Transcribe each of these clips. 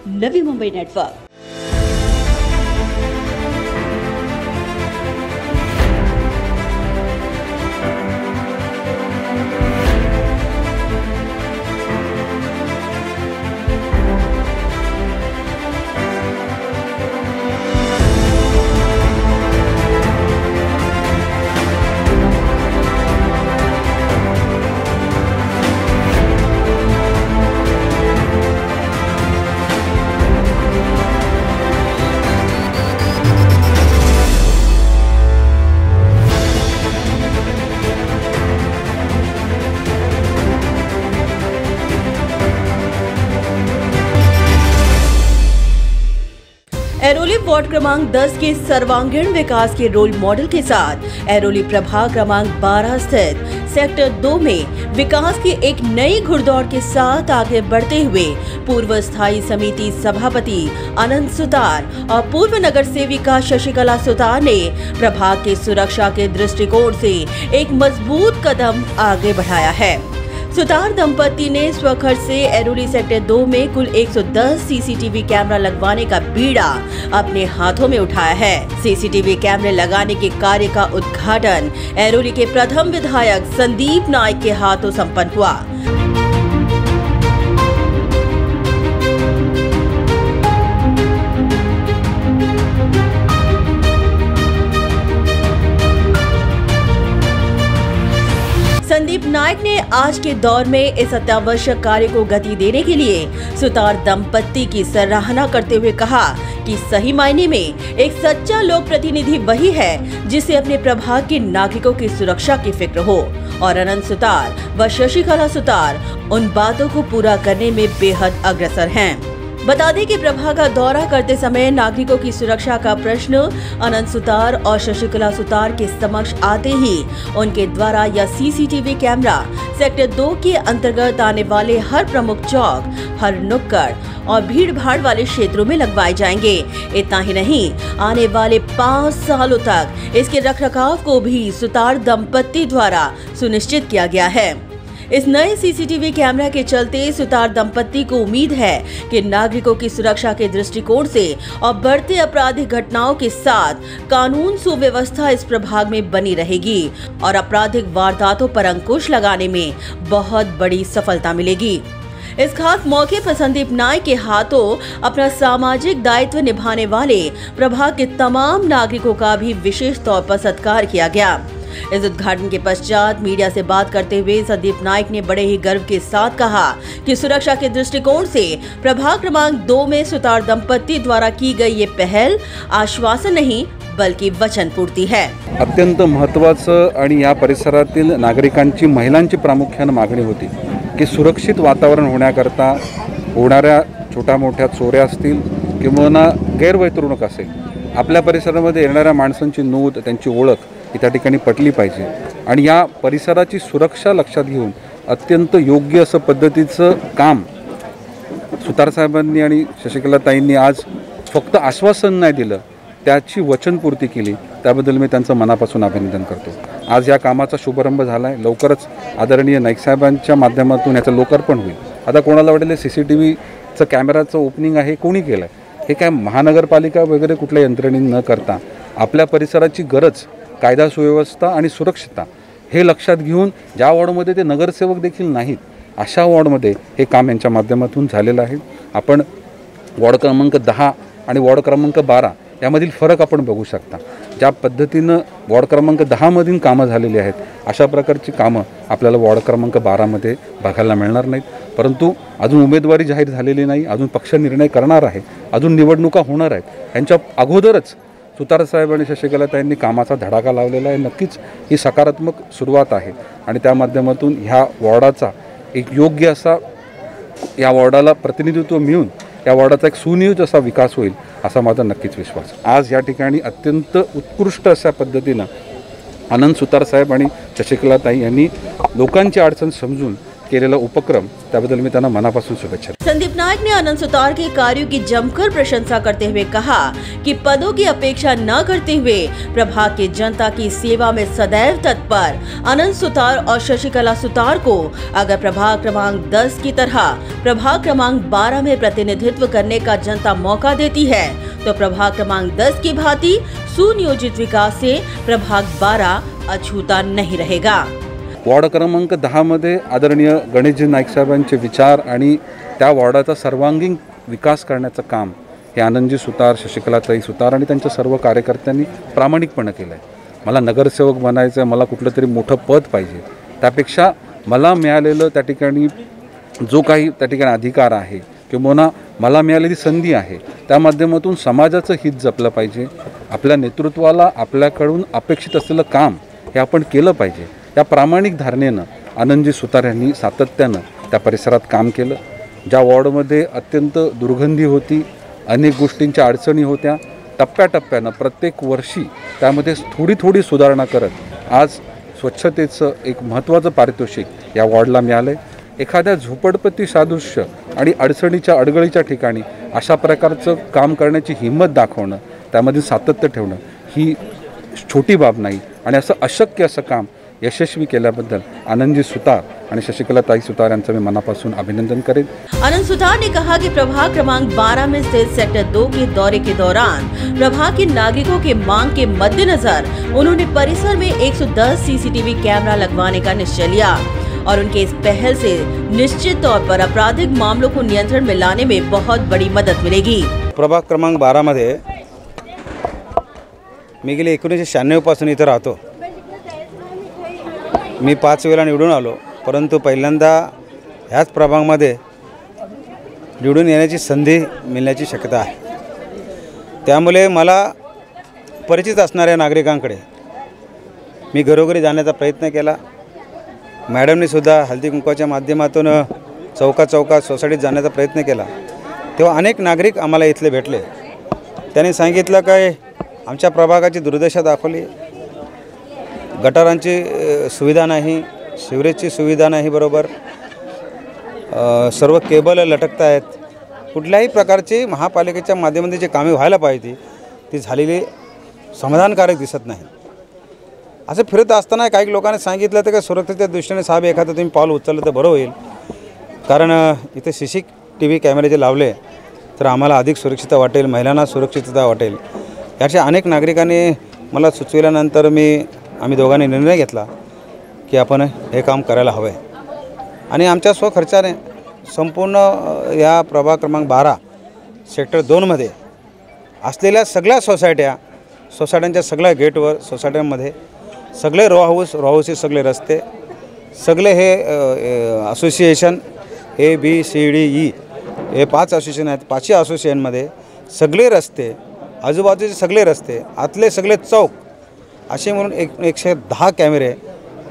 Navi Mumbai network. Airoli ward क्रमांक 10 के सर्वांगीण विकास के role model के साथ ऐरोली प्रभाग क्रमांक 12 स्थित सेक्टर 2 में विकास की एक नई घुड़दौड़ के साथ आगे बढ़ते हुए पूर्व स्थायी समिति सभापति अनंत सुतार और पूर्व नगर सेविका शशिकला सुतार ने प्रभाग की सुरक्षा के दृष्टिकोण से एक मजबूत कदम आगे बढ़ाया है। सुतार दंपति ने स्वखर्च से ऐरोली सेक्टर 2 में कुल 110 सीसीटीवी कैमरा लगवाने का बीड़ा अपने हाथों में उठाया है। सीसीटीवी कैमरे लगाने के कार्य का उद्घाटन ऐरोली के प्रथम विधायक संदीप नाइक के हाथों संपन्न हुआ। संदीप नाइक ने आज के दौर में इस अत्यावश्यक कार्य को गति देने के लिए सुतार दंपत्ति की सराहना करते हुए कहा कि सही मायने में एक सच्चा लोक प्रतिनिधि वही है जिसे अपने प्रभाग के नागरिकों की सुरक्षा की फिक्र हो, और अनंत सुतार व शशिकला सुतार उन बातों को पूरा करने में बेहद अग्रसर हैं। बता दें कि प्रभाग का दौरा करते समय नागरिकों की सुरक्षा का प्रश्न अनंत सुतार और शशिकला सुतार के समक्ष आते ही उनके द्वारा यह सीसीटीवी कैमरा सेक्टर 2 के अंतर्गत आने वाले हर प्रमुख चौक, हर नुक्कड़ और भीड़ भाड़ वाले क्षेत्रों में लगवाए जाएंगे। इतना ही नहीं, आने वाले 5 सालों तक इसके रखरखाव को भी सुतार दंपत्ति द्वारा सुनिश्चित किया गया है। इस नए सीसीटीवी कैमरा के चलते सुतार दंपत्ति को उम्मीद है कि नागरिकों की सुरक्षा के दृष्टिकोण से और बढ़ते आपराधिक घटनाओं के साथ कानून सुव्यवस्था इस प्रभाग में बनी रहेगी और आपराधिक वारदातों पर अंकुश लगाने में बहुत बड़ी सफलता मिलेगी। इस खास मौके पर संदीप नाइक के हाथों अपना सामाजिक दायित्व निभाने वाले प्रभाग के तमाम नागरिकों का भी विशेष तौर पर सत्कार किया गया। इस उद्घाटन के पश्चात मीडिया से बात करते हुए संदीप नाइक ने बड़े ही गर्व के साथ कहा कि सुरक्षा के दृष्टिकोण से प्रभाग क्रमांक 2 में सुतार दंपत्ति द्वारा की गई ये पहल आश्वासन नहीं बल्कि वचन पूर्ती है। अत्यंत महत्त्वाचं आणि या परिसरातील नागरिकांची, महिलांची प्रामुख्याने मागणी होती की सुरक्षित वातावरण होण्याकरता होणाऱ्या छोट्या मोठ्या चोऱ्या असतील किंवा गैरवर्तणूक असेल, आपल्या परिसरामध्ये येणाऱ्या माणसांची नोंद, त्यांची ओळख ही त्या ठिकाणी पटली पाहिजे आणि या परिसराची सुरक्षा लक्षात घेऊन अत्यंत योग्य असं पद्धतीचं काम सुतार साहेबांनी आणि शशिकलाताईंनी आज फक्त आश्वासन नाही दिलं, त्याची वचनपूर्ती केली। त्याबद्दल मी त्यांचं मनापासून अभिनंदन करतो। आज या कामाचा शुभारंभ झाला आहे। लवकरच आदरणीय नाईक साहेबांच्या माध्यमातून याचं लोकार्पण होईल। आता कोणाला वाटेल सीसीटीव्हीचं कॅमेराचं ओपनिंग आहे कोणी केलं आहे, हे काय महानगरपालिका वगैरे कुठल्या यंत्रणेने न करता आपल्या परिसराची गरज, कायदा सुव्यवस्था आणि सुरक्षितता हे लक्षात घेऊन ज्या वॉर्डमध्ये ते नगरसेवक देखील नाहीत अशा वॉर्डमध्ये हे काम यांच्या माध्यमातून झालेलं आहे। आपण वॉर्ड क्रमांक 10 आणि वॉर्ड क्रमांक 12 यामधील फरक आपण बघू शकता। ज्या पद्धतीनं वॉर्ड क्रमांक 10 मधील कामं झालेली आहेत अशा प्रकारची कामं आपल्याला वॉर्ड क्रमांक 12 मध्ये बघायला मिळणार नाहीत। परंतु अजून उमेदवारी जाहीर झालेली नाही, अजून पक्ष निर्णय करणार आहे, अजून निवडणुका होणार आहेत। यांच्या अगोदरच सुतार साहेब आणि शशिकलाताईंनी कामाचा धडाका लावलेला आहे। नक्कीच ही सकारात्मक सुरुवात आहे आणि त्या माध्यमातून ह्या वॉर्डाचा एक योग्य असा, या वॉर्डाला प्रतिनिधित्व मिळून या वॉर्डाचा एक सुनियोजित असा विकास होईल असा माझा नक्कीच विश्वास। आज या ठिकाणी अत्यंत उत्कृष्ट अशा पद्धतीनं अनंत सुतार साहेब आणि शशिकलाताई यांनी लोकांची अडचण समजून केलेला उपक्रम त्याबद्दल मी त्यांना मनापासून शुभेच्छा देतो। संदीप नायक ने आनंद सुतार के कार्यों की जमकर प्रशंसा करते हुए कहा कि पदों की अपेक्षा न करते हुए प्रभाग की जनता की सेवा में सदैव तत्पर आनंद सुतार और शशिकला सुतार को अगर प्रभाग क्रमांक 10 की तरह प्रभाग क्रमांक 12 में प्रतिनिधित्व करने का जनता मौका देती है तो प्रभाग क्रमांक 10 की भांति सुनियोजित विकास से प्रभाग 12 अछूता नहीं रहेगा। वॉर्ड क्रमांक 10 मध्ये आदरणीय गणेशजी नाईक साहेबांचे विचार आणि त्या वॉर्डाचा सर्वांगीण विकास करण्याचं काम हे आनंदजी सुतार, शशिकलाताई सुतार आणि त्यांच्या सर्व कार्यकर्त्यांनी प्रामाणिकपणे केलं आहे। मला नगरसेवक बनायचं आहे, मला कुठलं तरी मोठं पद पाहिजे, त्यापेक्षा मला मिळालेलं त्या ठिकाणी जो काही त्या ठिकाणी अधिकार आहे किंवा मला मिळालेली संधी आहे त्या माध्यमातून समाजाचं हित जपलं पाहिजे। आपल्या नेतृत्वाला आपल्याकडून अपेक्षित असलेलं काम हे आपण केलं पाहिजे। या प्रामाणिक धारणेनं आनंदजी सुतार यांनी सातत्यानं त्या परिसरात काम केलं। ज्या वॉर्डमध्ये अत्यंत दुर्गंधी होती, अनेक गोष्टींच्या अडचणी होत्या, टप्प्याटप्प्यानं प्रत्येक वर्षी त्यामध्ये थोडी सुधारणा करत आज स्वच्छतेचं एक महत्त्वाचं पारितोषिक या वॉर्डला मिळालं आहे। एखाद्या झोपडपट्टी सादृश्य आणि अडचणीच्या अडगळीच्या ठिकाणी अशा प्रकारचं काम करण्याची हिंमत दाखवणं, त्यामध्ये सातत्य ठेवणं ही छोटी बाब नाही आणि असं अशक्य असं काम यशस्वी केल्याबद्दल आनंदजी सुतार आणि शशिकलाताई सुतार यांचं मी मनापासून अभिनंदन करेन। आनंद सुतार ने कहा कि प्रभाग क्रमांक 12 में स्थित सेक्टर 2 के दौरे के दौरान प्रभाग के नागरिकों के मांग के मद्देनजर उन्होंने परिसर में 110 सीसीटीवी कैमरा लगवाने का निश्चय लिया और उनके इस पहल से निश्चित तौर पर आपराधिक मामलों को नियंत्रण में लाने में बहुत बड़ी मदद मिलेगी। प्रभाग क्रमांक 12 मध्ये मी गेले 1996 पासून इथं राहतो। मी 5 वेळा निवडून आलो, परंतु पहिल्यांदा ह्याच प्रभागामध्ये निवडून येण्याची संधी मिळण्याची शक्यता आहे। त्यामुळे मला परिचित असणाऱ्या नागरिकांकडे मी घरोघरी जाण्याचा प्रयत्न केला। मॅडमने सुद्धा हळदी कुंकवाच्या माध्यमातून चौकात सोसायटीत जाण्याचा प्रयत्न केला, तेव्हा अनेक नागरिक आम्हाला इथले भेटले। त्यांनी सांगितलं काय आमच्या प्रभागाची दुर्दशा दाखवली, गटारांची सुविधा नाही, सिवरेजची सुविधा नाही, बरोबर सर्व केबल लटकत आहेत, कुठल्याही प्रकारची महापालिकेच्या माध्यमातून जे कामे व्हायला पाहिजे ती झालेली समाधानकारक दिसत नाही। असं फिरत असताना काही लोकांनी सांगितलं तर सुरक्षेच्या दृष्टीने साहेब एखादं तुम्ही पाऊल उचललं तर बरं होईल, कारण इथे CCTV कॅमेरे जे लावले तर आम्हाला अधिक सुरक्षितता वाटेल, महिलांना सुरक्षितता वाटेल। याच्या अनेक नागरिकांनी मला सुचविल्यानंतर आम्ही दोघांनी निर्णय घेतला की आपण हे काम करायला हवं आहे आणि आमच्या स्वखर्चाने संपूर्ण या प्रभाग क्रमांक 12 सेक्टर 2 मध्ये असलेल्या सगळ्या सोसायट्यांच्या सगळ्या गेटवर, सोसायट्यांमध्ये सगळे रो हाऊसचे सगळे रस्ते, सगळे हे असोसिएशन ABCDE हे 5 असोसिएशन आहेत, 5ही असोसिएशनमध्ये सगळे रस्ते, आजूबाजूचे सगळे रस्ते, आतले सगळे चौक असे म्हणून 110 कॅमेरे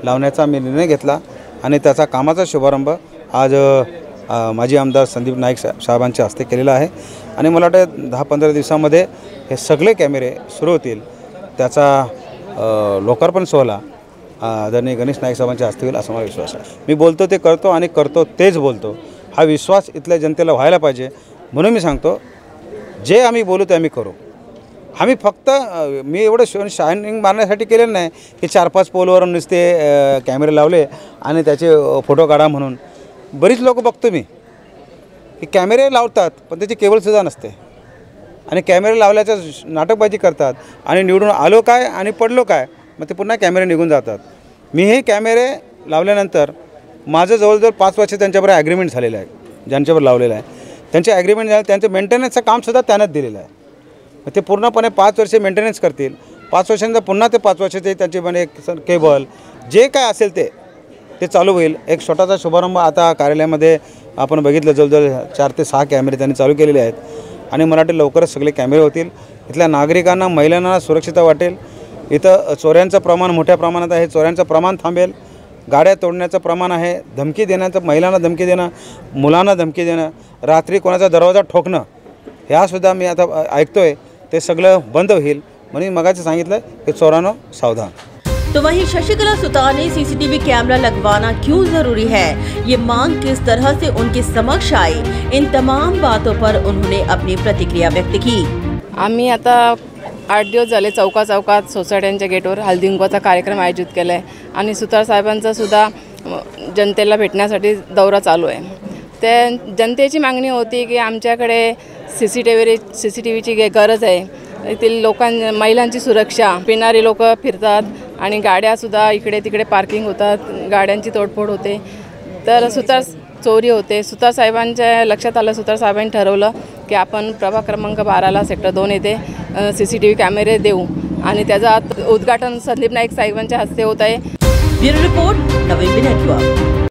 लावण्याचा मी निर्णय घेतला आणि त्याचा कामाचा शुभारंभ आज माजी आमदार संदीप नाईक साहेबांच्या हस्ते केलेला आहे आणि मला वाटतं 10-15 दिवसामध्ये हे सगळे कॅमेरे सुरू होतील। त्याचा लोकार्पण सोहळा आदरणीय गणेश नाईक साहेबांच्या हस्ते होईल असा मला विश्वास आहे। मी बोलतो ते करतो आणि करतो तेच बोलतो, हा विश्वास इथल्या जनतेला व्हायला पाहिजे, म्हणून मी सांगतो जे आम्ही बोलू ते आम्ही करू। आम्ही फक्त मी एवढं शायनिंग मारण्यासाठी केलेलं नाही की 4-5 पोलवर नुसते कॅमेरे लावले आणि त्याचे फोटो काढा म्हणून। बरीच लोक बघतो मी की कॅमेरे लावतात पण त्याची केबलसुद्धा नसते आणि कॅमेरे लावल्याचं नाटकबाजी करतात आणि निवडून आलो काय आणि पडलो काय मग ते पुन्हा कॅमेरे निघून जातात। मी हे कॅमेरे लावल्यानंतर माझं जवळजवळ 5 वर्ष त्यांच्याबरोबर ॲग्रीमेंट झालेलं आहे, ज्यांच्यावर लावलेलं आहे त्यांचे ॲग्रीमेंट झालं, त्यांचं मेंटेनन्सचं कामसुद्धा त्यानंच दिलेलं आहे। ते पूर्णपणे 5 वर्षे मेंटेनन्स करतील, 5 वर्षांचा पुन्हा ते 5 वर्षाचे त्यांचे म्हणजे केबल जे काय असेल ते चालू होईल। एक छोटासा शुभारंभ आता कार्यालयामध्ये आपण बघितलं, जवळजवळ 4 ते 6 कॅमेरे त्यांनी चालू केलेले आहेत आणि मला वाटतं लवकरच सगळे कॅमेरे होतील। इथल्या नागरिकांना, महिलांना सुरक्षितता वाटेल। इथं चोऱ्यांचं प्रमाण मोठ्या प्रमाणात आहे, चोऱ्यांचं प्रमाण थांबेल, गाड्या तोडण्याचं प्रमाण आहे, धमकी देण्याचं, महिलांना धमकी देणं, मुलांना धमकी देणं, रात्री कोणाचा दरवाजा ठोकणं ह्यासुद्धा मी आता ऐकतोय ते सगळं बंद होईल। म्हणून मगाचं सांगितलं की चोरांनो सावधान। तो वहीं शशिकला सुतार ने सीसीटीवी कैमरा लगवाना क्यों जरूरी है, ये मांग किस तरह से उनके समक्ष आई, इन तमाम बातों पर उन्होंने अपनी प्रतिक्रिया व्यक्त की। आम्ही आता 8 दिवस झाले चौकात सोसायट्यांच्या गेटवर हळदी कुंकवाचा कार्यक्रम आयोजित केला आहे आणि सुतार साहेबांचा सुद्धा जनतेला भेटण्यासाठी दौरा चालू आहे। ते जनतेची मागणी होती की आमच्याकडे सीसीटीव्हीची गरज आहे, येथील महिलांची सुरक्षा, पिणारी लोक फिरतात आणि गाड्यासुद्धा इकडे तिकडे पार्किंग होतात, गाड्यांची तोडफोड होते, तर चोरी होते। सुतार साहेबांच्या लक्षात आलं, सुतार साहेबांनी ठरवलं की आपण प्रभाग क्रमांक 12 सेक्टर 2 येथे सीसीटीव्ही कॅमेरे देऊ आणि त्याचं उद्घाटन संदीप नाईक साहेबांच्या हस्ते होत आहे। ब्युरो रिपोर्ट, नवी नेटवर्क।